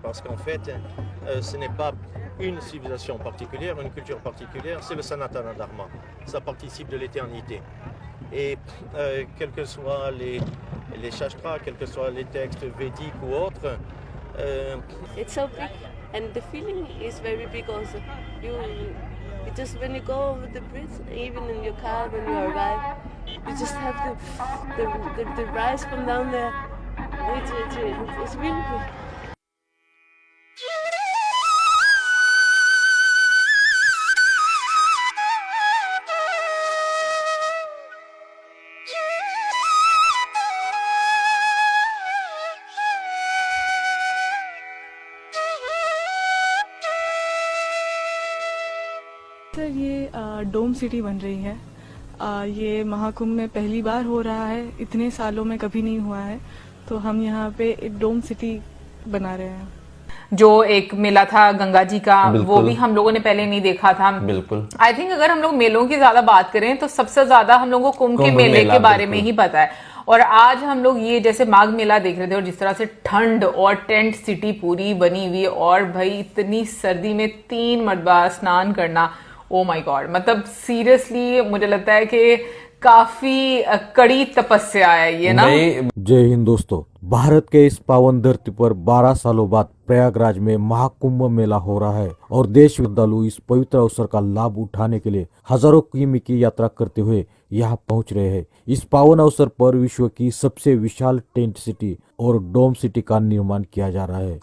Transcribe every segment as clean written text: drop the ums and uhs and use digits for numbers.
parce qu'en fait, ce n'est pas une civilisation particulière, une culture particulière, c'est le Sanatana Dharma. Ça participe de l'éternité. Et quels que soient les shastras, quels que soient les textes védiques ou autres, It's so big, and the feeling is very big also. You just when you go over the bridge, even in your car when you arrive, you just have the rise from down there. It's really good. Sir ये डोम city बन रही है। ये महाकुंभ में पहली बार हो रहा है, इतने सालों में कभी नहीं हुआ है, तो हम यहाँ पे एक डोम सिटी बना रहे हैं। जो एक मेला था गंगा जी का, वो भी हम लोगों ने पहले नहीं देखा था। बिल्कुल। आई थिंक अगर हम लोग मेलों की ज्यादा बात करें तो सबसे ज्यादा हम लोगों को कुंभ के मेले के बारे में ही पता है। और आज हम लोग ये जैसे माघ मेला देख रहे थे और जिस तरह से ठंड और टेंट सिटी पूरी बनी हुई, और भाई इतनी सर्दी में 3 मरतबा स्नान करना, ओ माय गॉड, मतलब सीरियसली मुझे लगता है कि काफी कड़ी तपस्या है ये ना। जय हिंद दोस्तों, भारत के इस पावन धरती पर 12 सालों बाद प्रयागराज में महाकुंभ मेला हो रहा है और देश श्रद्धालु इस पवित्र अवसर का लाभ उठाने के लिए हजारों किमी की यात्रा करते हुए यहाँ पहुँच रहे हैं। इस पावन अवसर पर विश्व की सबसे विशाल टेंट सिटी और डोम सिटी का निर्माण किया जा रहा है।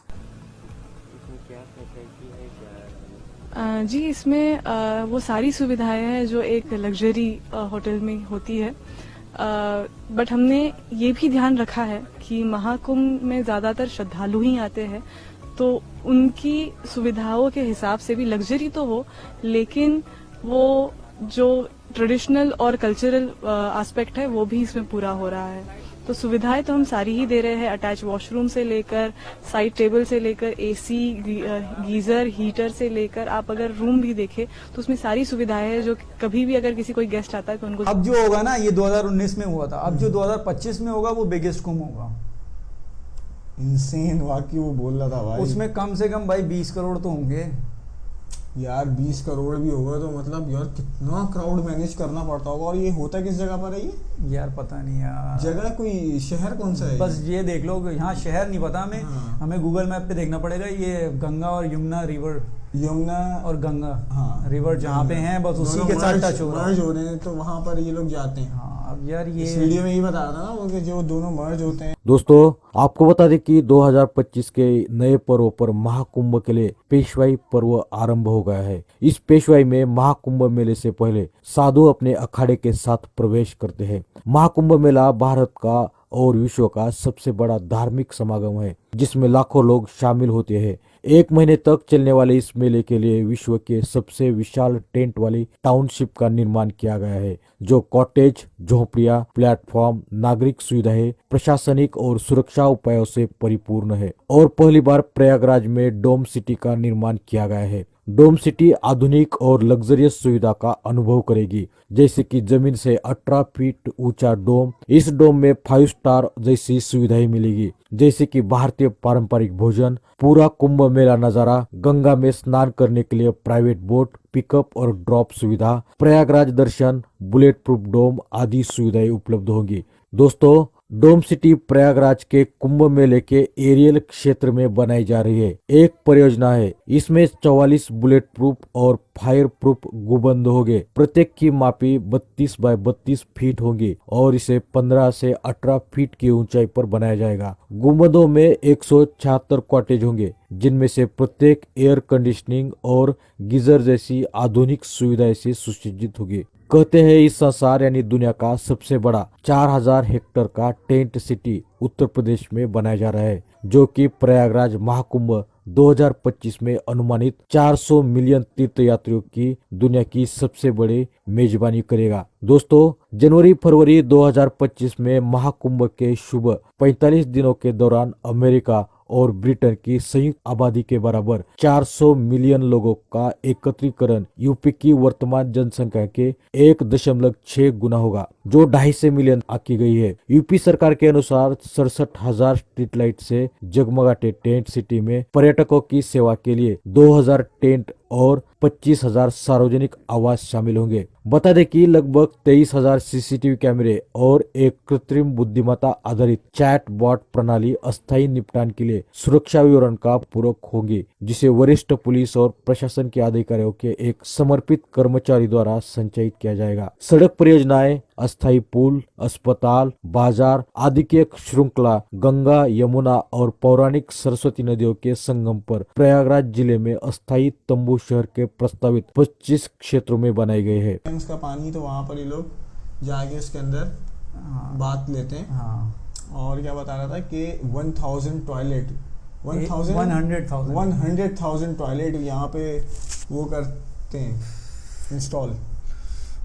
जी, इसमें वो सारी सुविधाएं हैं जो एक लग्जरी होटल में होती है, बट हमने ये भी ध्यान रखा है कि महाकुंभ में ज़्यादातर श्रद्धालु ही आते हैं, तो उनकी सुविधाओं के हिसाब से भी लग्जरी तो हो, लेकिन वो जो ट्रेडिशनल और कल्चरल एस्पेक्ट है वो भी इसमें पूरा हो रहा है। तो सुविधाएं तो हम सारी ही दे रहे हैं, अटैच वॉशरूम से लेकर साइड टेबल से लेकर एसी, गीजर, हीटर से लेकर आप अगर रूम भी देखें तो उसमें सारी सुविधाएं हैं जो कभी भी अगर किसी कोई गेस्ट आता है तो उनको। अब जो होगा ना, ये 2019 में हुआ था, अब जो 2025 में होगा वो बिगेस्ट कुंभ होगा। इंसेन वाकई वो बोल रहा था भाई, उसमें कम से कम भाई 20 करोड़ तो होंगे यार। 20 करोड़ भी होगा तो मतलब यार कितना क्राउड मैनेज करना पड़ता होगा। और ये होता किस जगह पर है ये? यार पता नहीं यार, जगह कोई शहर कौन सा है? बस ये देख लो, यहाँ शहर नहीं पता हमें। हाँ। हमें गूगल मैप पे देखना पड़ेगा। ये गंगा और यमुना रिवर, यमुना और गंगा, हाँ, रिवर जहाँ पे हैं, बस उसी के साथ टच हो रहे हैं, तो वहाँ पर ये लोग जाते हैं। हाँ, अब यार ये इस वीडियो में ये बता रहा था ना वो कि जो दोनों मर्ज होते हैं। दोस्तों आपको बता दें कि 2025 के नए पर्व पर महाकुंभ के लिए पेशवाई पर्व आरंभ हो गया है। इस पेशवाई में महाकुंभ मेले से पहले साधु अपने अखाड़े के साथ प्रवेश करते हैं। महाकुंभ मेला भारत का और विश्व का सबसे बड़ा धार्मिक समागम है जिसमें लाखों लोग शामिल होते हैं। 1 महीने तक चलने वाले इस मेले के लिए विश्व के सबसे विशाल टेंट वाली टाउनशिप का निर्माण किया गया है, जो कॉटेज, झोपड़ियां, प्लेटफॉर्म, नागरिक सुविधाएं, प्रशासनिक और सुरक्षा उपायों से परिपूर्ण है। और पहली बार प्रयागराज में डोम सिटी का निर्माण किया गया है। डोम सिटी आधुनिक और लग्जरियस सुविधा का अनुभव करेगी, जैसे कि जमीन से 18 फीट ऊंचा डोम। इस डोम में 5 स्टार जैसी सुविधाएं मिलेगी, जैसे कि भारतीय पारंपरिक भोजन, पूरा कुंभ मेला नजारा, गंगा में स्नान करने के लिए प्राइवेट बोट, पिकअप और ड्रॉप सुविधा, प्रयागराज दर्शन, बुलेट प्रूफ डोम आदि सुविधाएं उपलब्ध होंगी। दोस्तों डोम सिटी प्रयागराज के कुंभ मेले के एरियल क्षेत्र में बनाई जा रही है। एक परियोजना है, इसमें 44 बुलेट प्रूफ और फायर प्रूफ गुंबद होंगे। प्रत्येक की मापी 32 बाय 32 फीट होंगी और इसे 15 से 18 फीट की ऊंचाई पर बनाया जाएगा। गुंबदों में 176 कॉटेज होंगे, जिनमें से प्रत्येक एयर कंडीशनिंग और गीजर जैसी आधुनिक सुविधाएं से सुसज्जित होगी। कहते हैं इस संसार यानी दुनिया का सबसे बड़ा 4000 हेक्टेयर का टेंट सिटी उत्तर प्रदेश में बनाया जा रहा है, जो कि प्रयागराज महाकुंभ 2025 में अनुमानित 400 मिलियन तीर्थयात्रियों की दुनिया की सबसे बड़ी मेजबानी करेगा। दोस्तों जनवरी फरवरी 2025 में महाकुंभ के शुभ 45 दिनों के दौरान अमेरिका और ब्रिटेन की संयुक्त आबादी के बराबर 400 मिलियन लोगों का एकत्रीकरण यूपी की वर्तमान जनसंख्या के 1.6 गुना होगा, जो 250 मिलियन आकी गई है। यूपी सरकार के अनुसार 67,000 स्ट्रीट लाइट से जगमगाते टेंट सिटी में पर्यटकों की सेवा के लिए 2,000 टेंट और 25,000 सार्वजनिक आवास शामिल होंगे। बता दें कि लगभग 23,000 सीसीटीवी कैमरे और एक कृत्रिम बुद्धिमत्ता आधारित चैट बॉट प्रणाली अस्थायी निपटान के लिए सुरक्षा विवरण का पूरक होगी, जिसे वरिष्ठ पुलिस और प्रशासन के अधिकारियों के एक समर्पित कर्मचारी द्वारा संचालित किया जाएगा। सड़क परियोजनाएं, अस्थायी पुल, अस्पताल, बाजार आदि की एक श्रृंखला गंगा, यमुना और पौराणिक सरस्वती नदियों के संगम पर प्रयागराज जिले में अस्थायी तंबू शहर के प्रस्तावित 25 क्षेत्रों में बनाए गए हैं। उसका पानी तो वहाँ पर ही लोग जाके उसके अंदर बात लेते हैं। हाँ। और क्या बता रहा था कि 1,000 टॉयलेट 100,000 टॉयलेट यहाँ पे वो करते हैं इंस्टॉल।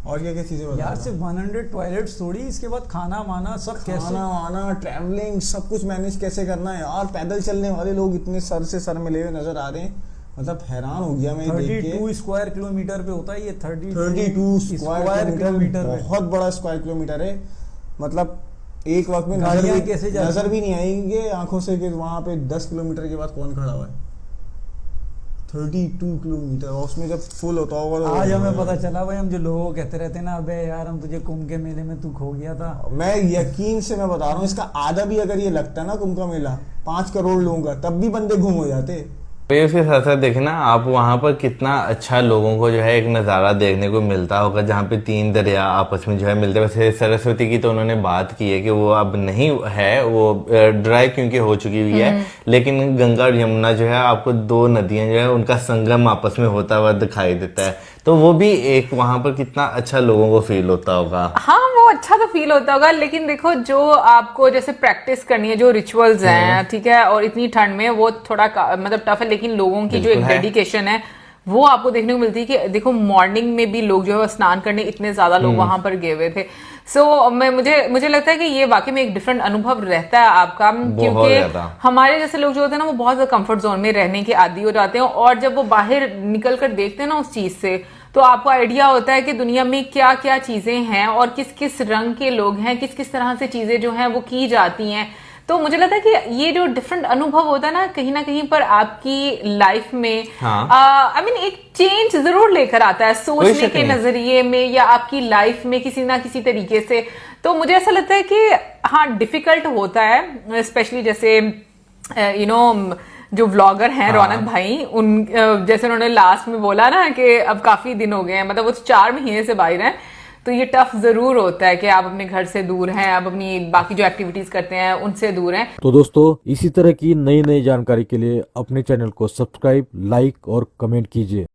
और क्या क्या चीजें बता यार रहा था? सिर्फ 100 टॉयलेट्स थोड़ी, इसके बाद खाना वाना सब कैसे, खाना वाना, ट्रैवलिंग, सब कुछ मैनेज कैसे करना है यार। पैदल चलने वाले लोग इतने सर से सर मिले हुए नजर आ रहे हैं, मतलब हैरान हो गया मैं ये देख के। 32 स्क्वायर किलोमीटर पे होता है ये, 32 स्क्वायर किलोमीटर, बहुत बड़ा स्क्वायर किलोमीटर है। मतलब एक वक्त में गाड़ियां कैसे जाती नजर भी नहीं आएंगे आंखों से कि वहां पे 10 किलोमीटर के बाद कौन खड़ा हुआ है। 32 किलोमीटर, और उसमें जब फुल होता होगा तो आज हमें पता चला भाई, हम जो लोगों को कहते रहते हैं ना, अबे यार हम तुझे कुंभ के मेले में तू खो गया था। मैं यकीन से मैं बता रहा हूँ, इसका आधा भी अगर ये लगता ना कुंभ का मेला 5 करोड़ लोगों का, तब भी बंदे गुम हो जाते। तो उसके साथ साथ देखे ना आप वहाँ पर कितना अच्छा लोगों को जो है एक नज़ारा देखने को मिलता होगा, जहाँ पे 3 दरिया आपस में जो है मिलते हैं। वैसे सरस्वती की तो उन्होंने बात की है कि वो अब नहीं है, वो ड्राई क्योंकि हो चुकी हुई है, लेकिन गंगा और यमुना जो है आपको 2 नदियां जो है उनका संगम आपस में होता हुआ दिखाई देता है। तो वो भी एक वहाँ पर कितना अच्छा लोगों को फील होता होगा। हाँ, वो अच्छा तो फील होता होगा, लेकिन देखो जो आपको जैसे प्रैक्टिस करनी है, जो रिचुअल्स हैं, ठीक है, और इतनी ठंड में वो थोड़ा मतलब टफ है, लेकिन लोगों की जो एक डेडिकेशन है वो आपको देखने को मिलती है कि देखो मॉर्निंग में भी लोग जो है स्नान करने इतने ज्यादा लोग वहां पर गए हुए थे। सो मुझे लगता है कि ये वाकई में एक डिफरेंट अनुभव रहता है आपका, क्योंकि हमारे जैसे लोग जो होते हैं ना वो बहुत ज्यादा कंफर्ट जोन में रहने के आदी हो जाते हैं, और जब वो बाहर निकल कर देखते हैं ना उस चीज से, तो आपको आइडिया होता है कि दुनिया में क्या क्या चीजें हैं और किस किस रंग के लोग हैं, किस किस तरह से चीजें जो हैं वो की जाती हैं। तो मुझे लगता है कि ये जो डिफरेंट अनुभव होता है ना कहीं पर आपकी लाइफ में आई मीन एक चेंज जरूर लेकर आता है, सोचने के नजरिए में या आपकी लाइफ में किसी ना किसी तरीके से। तो मुझे ऐसा लगता है कि हाँ डिफिकल्ट होता है, स्पेशली जैसे जो व्लॉगर हैं रौनक भाई, उन जैसे उन्होंने लास्ट में बोला ना कि अब काफी दिन हो गए हैं, मतलब वो 4 महीने से बाहर हैं, तो ये टफ जरूर होता है कि आप अपने घर से दूर हैं, आप अपनी बाकी जो एक्टिविटीज करते हैं उनसे दूर हैं। तो दोस्तों इसी तरह की नई नई जानकारी के लिए अपने चैनल को सब्सक्राइब, लाइक और कमेंट कीजिए।